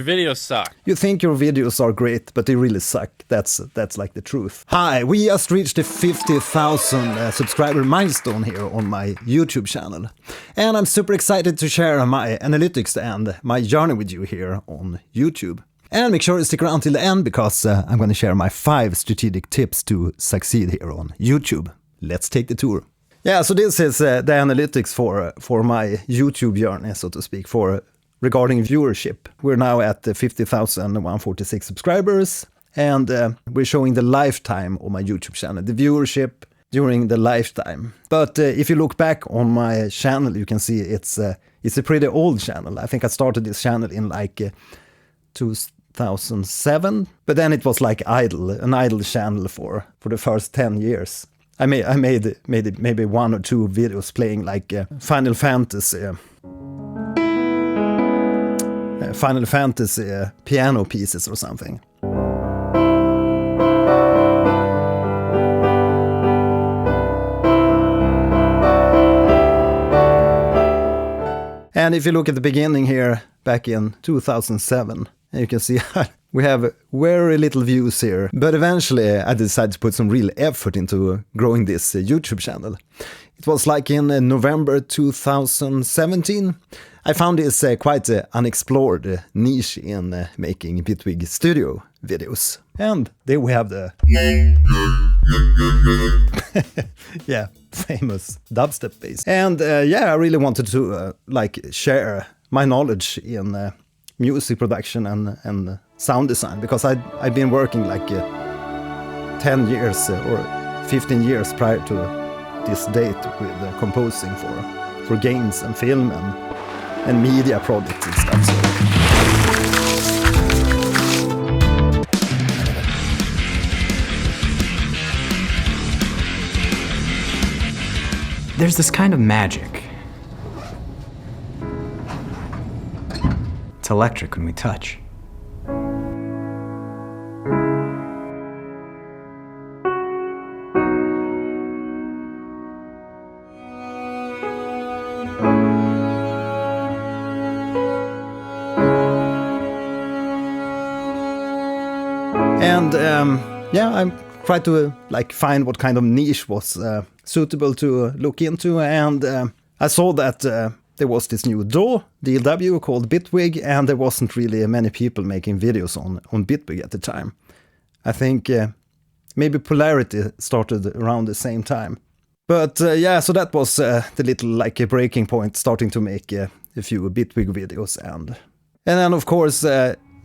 Videos suck. You think your videos are great, but they really suck. That's like the truth. Hi, we just reached the 50,000 subscriber milestone here on my YouTube channel. And I'm super excited to share my analytics and my journey with you here on YouTube. And make sure to stick around till the end because I'm going to share my 5 strategic tips to succeed here on YouTube. Let's take the tour. Yeah, so this is the analytics for my YouTube journey, so to speak, regarding viewership. We're now at 50,146 subscribers, and we're showing the lifetime of my YouTube channel, the viewership during the lifetime. But if you look back on my channel, you can see it's a pretty old channel. I think I started this channel in like 2007, but then it was like an idle channel for the first 10 years. I made maybe 1 or 2 videos playing like Final Fantasy piano pieces or something. And if you look at the beginning here, back in 2007, you can see we have very little views here. But eventually I decided to put some real effort into growing this YouTube channel. It was like in November 2017. I found this quite unexplored niche in making Bitwig Studio videos. And there we have the yeah, famous dubstep bass. And yeah, I really wanted to share my knowledge in music production and sound design, because I've been working like 10 years or 15 years prior to this date with composing for games and film and media projects and stuff. So. There's this kind of magic. It's electric when we touch. And yeah, I tried to find what kind of niche was suitable to look into, and I saw that there was this new DAW called Bitwig, and there wasn't really many people making videos on Bitwig at the time. I think maybe Polarity started around the same time. But yeah, so that was the little a breaking point, starting to make a few Bitwig videos. And then of course,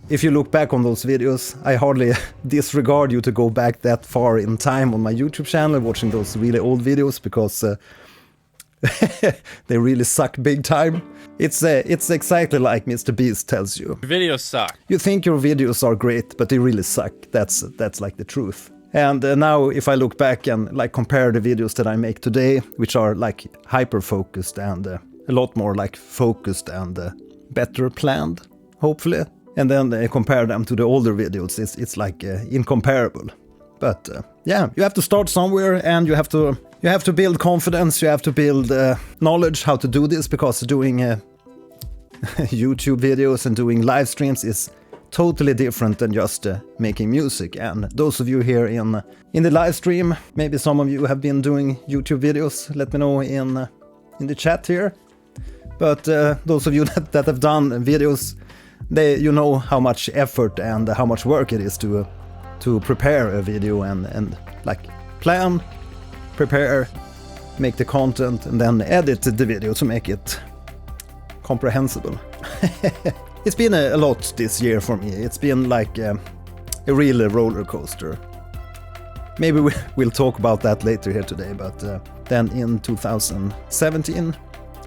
if you look back on those videos, I hardly disregard you to go back that far in time on my YouTube channel watching those really old videos, because they really suck big time. It's exactly like Mr. Beast tells you. Videos suck. You think your videos are great, but they really suck. That's like the truth. And now if I look back and compare the videos that I make today, which are hyper-focused and a lot more focused and better planned, hopefully, and then compare them to the older videos, it's incomparable. But yeah, you have to start somewhere, and you have to build confidence, you have to build knowledge how to do this, because doing YouTube videos and doing live streams is totally different than just making music. And those of you here in the live stream, maybe some of you have been doing YouTube videos, let me know in the chat here. But those of you that have done videos, you know how much effort and how much work it is to prepare a video and plan, prepare, make the content, and then edit the video to make it comprehensible. It's been a lot this year for me. It's been a real roller coaster. Maybe we'll talk about that later here today, but then in 2017,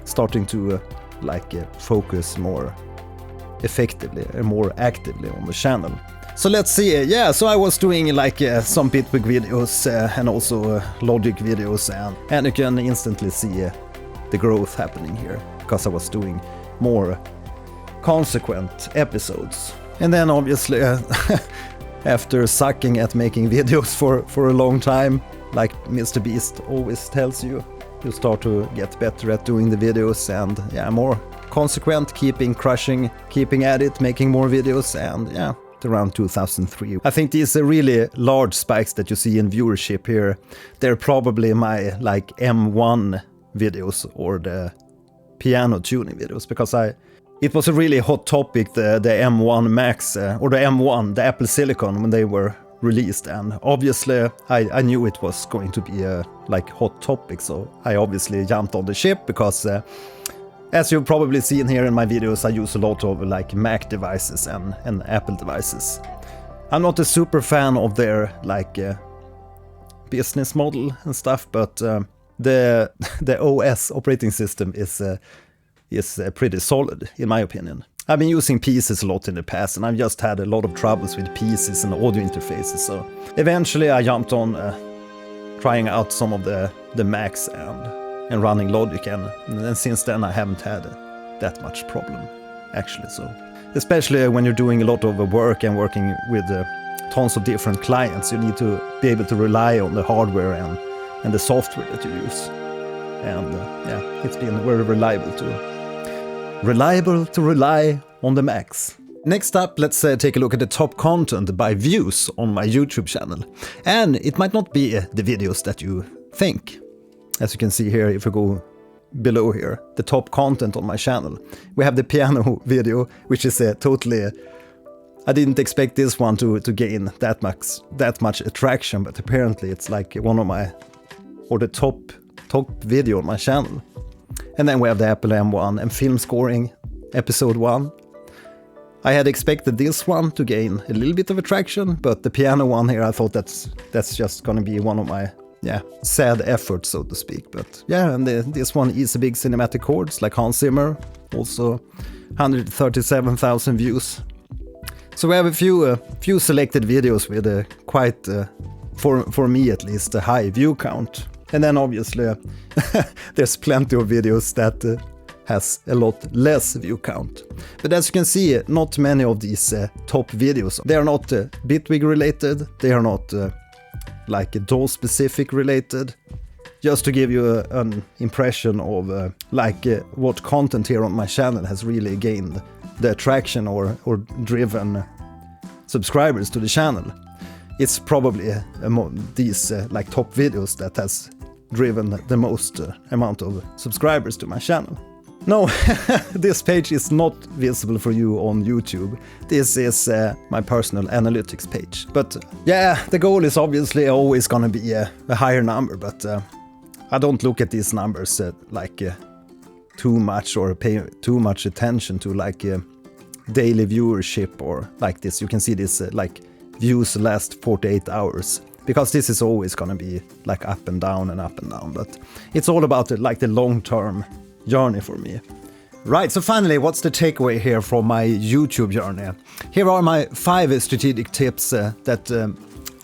starting to focus more effectively and more actively on the channel. So let's see. Yeah, so I was doing some Bitwig videos and also Logic videos, and you can instantly see the growth happening here, because I was doing more consequent episodes. And then obviously after sucking at making videos for a long time, like Mr. Beast always tells you, you start to get better at doing the videos and yeah, more consequent, keeping crushing, keeping at it, making more videos, and yeah, around 2003. I think these really large spikes that you see in viewership here, they're probably my like M1 videos or the piano tuning videos, because it was a really hot topic, the M1 Max or the M1, the Apple Silicon, when they were released, and obviously I knew it was going to be a like hot topic, so I obviously jumped on the ship because as you've probably seen here in my videos, I use a lot of like Mac devices and Apple devices. I'm not a super fan of their like business model and stuff, but the OS operating system is pretty solid in my opinion. I've been using PCs a lot in the past, and I've just had a lot of troubles with PCs and audio interfaces, so eventually I jumped on trying out some of the Macs and running Logic, and since then I haven't had that much problem actually. So especially when you're doing a lot of work and working with tons of different clients, you need to be able to rely on the hardware and the software that you use, and yeah, it's been very reliable to rely on the Macs. Next up, let's take a look at the top content by views on my YouTube channel. And it might not be the videos that you think. As you can see here, if we go below here, the top content on my channel. We have the piano video, which is totally... I didn't expect this one to gain that much attraction, but apparently it's like one of my... or the top video on my channel. And then we have the Apple M1 and film scoring, episode 1. I had expected this one to gain a little bit of attraction, but the piano one here, I thought that's just gonna be one of my, yeah, sad efforts, so to speak. But yeah, and this one is a big cinematic chords, like Hans Zimmer, also 137,000 views. So we have a few selected videos with a quite, for me at least, a high view count. And then obviously there's plenty of videos that has a lot less view count. But as you can see, not many of these top videos, they are not Bitwig related, they are not like DAW specific related. Just to give you an impression of what content here on my channel has really gained the attraction or driven subscribers to the channel. It's probably among these like top videos that has driven the most amount of subscribers to my channel. No, this page is not visible for you on YouTube. This is my personal analytics page. But yeah, the goal is obviously always gonna be a higher number, but I don't look at these numbers too much or pay too much attention to like daily viewership or like this. You can see this like views last 48 hours. Because this is always gonna be like up and down, but it's all about the long-term journey for me. Right, so finally, what's the takeaway here from my YouTube journey? Here are my 5 strategic tips that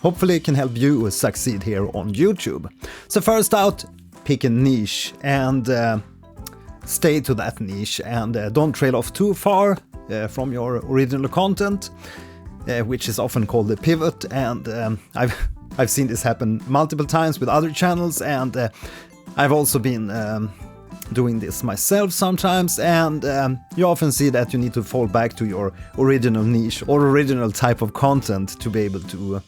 hopefully can help you succeed here on YouTube. So first out, pick a niche and stay to that niche, and don't trail off too far from your original content, which is often called the pivot, and I've seen this happen multiple times with other channels, and I've also been doing this myself sometimes, and you often see that you need to fall back to your original niche or original type of content to be able to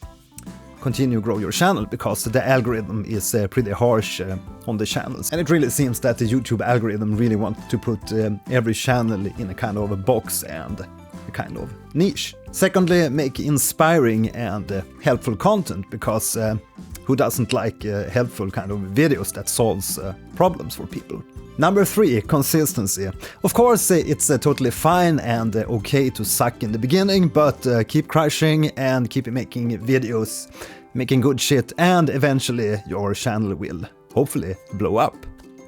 continue grow your channel, because the algorithm is pretty harsh on the channels, and it really seems that the YouTube algorithm really wants to put every channel in a kind of a box and a kind of niche. Secondly, make inspiring and helpful content, because who doesn't like helpful kind of videos that solves problems for people? Number 3, consistency. Of course, it's totally fine and okay to suck in the beginning, but keep crushing and keep making videos, making good shit, and eventually your channel will hopefully blow up.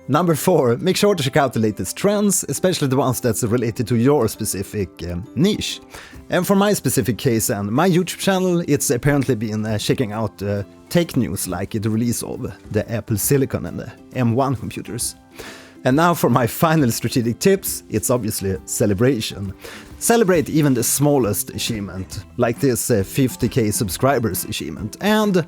Number 4, make sure to check out the latest trends, especially the ones that's related to your specific niche. And for my specific case and my YouTube channel, it's apparently been checking out tech news like the release of the Apple Silicon and the M1 computers. And now for my final strategic tips, it's obviously celebration. Celebrate even the smallest achievement, like this 50k subscribers achievement, and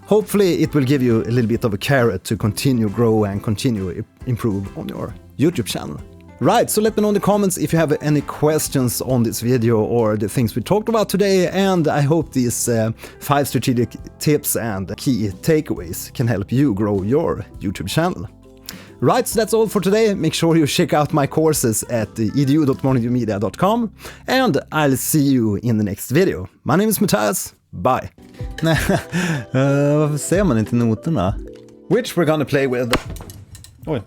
hopefully it will give you a little bit of a carrot to continue grow and continue improve on your YouTube channel. Right, so let me know in the comments if you have any questions on this video or the things we talked about today, and I hope these 5 strategic tips and key takeaways can help you grow your YouTube channel. Right, so that's all for today. Make sure you check out my courses at edu.morningviewmedia.com, and I'll see you in the next video. My name is Mattias. Bye. Varför ser man inte noterna? Which we're gonna play with. Oj.